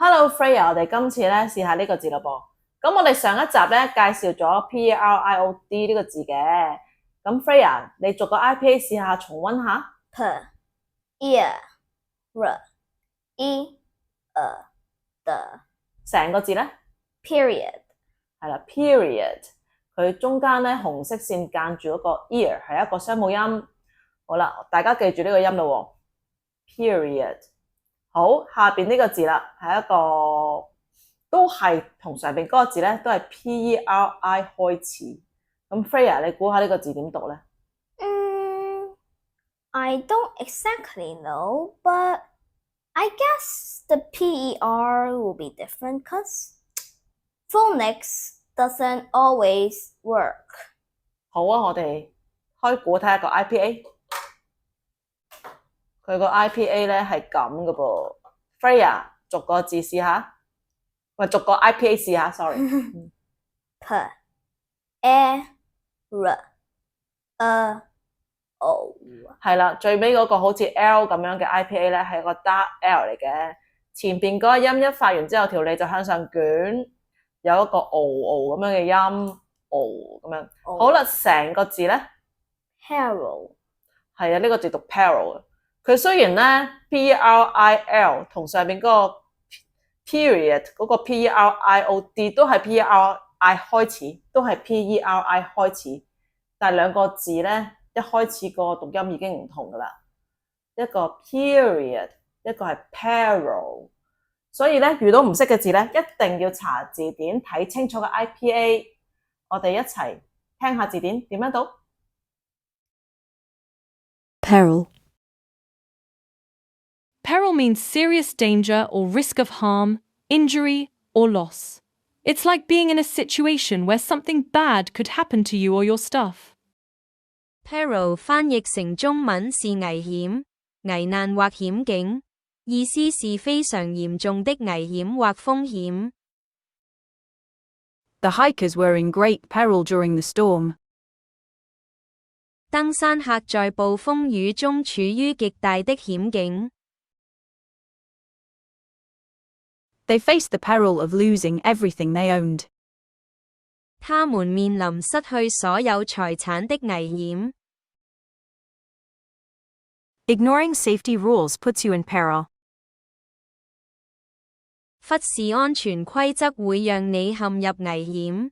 Hello Freya，我哋今次咧試下呢個字咯噃。咁我哋上一集咧介紹咗 period 呢個字嘅。咁 Freya，你逐個 IPA 試下重溫下。成個字咧 period 係啦 period，佢中間咧紅色線間住嗰個 ear 係一個雙母音。好啦，大家記住呢個音咯喎 period。好，下邊呢個字啦，係一個都係同上邊嗰個字咧，都係 P-E-R-I 開始。咁 Freya，你估下呢個字點讀咧？I don't exactly know, but I guess the PER will be different because phonics doesn't always work. 好啊，我哋開估睇下個 IPA。佢個 IPA 咧係咁嘅噃。Freya，逐個字試下，喂，逐個 IPA 試下 ，sorry。O 係啦，最尾嗰個好似 L 咁樣嘅 IPA 咧係個 dark L 嚟嘅，前邊嗰個音一發完之後，條脷就向上捲，有一個咁樣嘅音，咁樣。好啦，成個字咧 Peril 係啊，呢個字讀 peril。佢雖然咧 P-R-I-L 同上邊嗰個 period 嗰個 P-E-R-I-O-D 都係 P-E-R-I 開始，都係 P-E-R-I 開始，但係兩個字咧一開始個讀音已經唔同噶啦，一個 period， 一個係 peril。所以咧遇到唔識嘅字咧，一定要查字典睇清楚個 IPA。我哋一齊聽下字典點樣讀 Peril. Peril means serious danger or risk of harm, injury, or loss. It's like being in a situation where something bad could happen to you or your stuff. Peril 翻譯成中文是危險、危難或險境，意思是非常嚴重的危險或風險。The hikers were in great peril during the storm. 登山客在暴風雨中處於極大的險境。They faced the peril of losing everything they owned. 他們面臨失去所有財產的危險。Ignoring safety rules puts you in peril. 忽視安全規則會讓你陷入危險。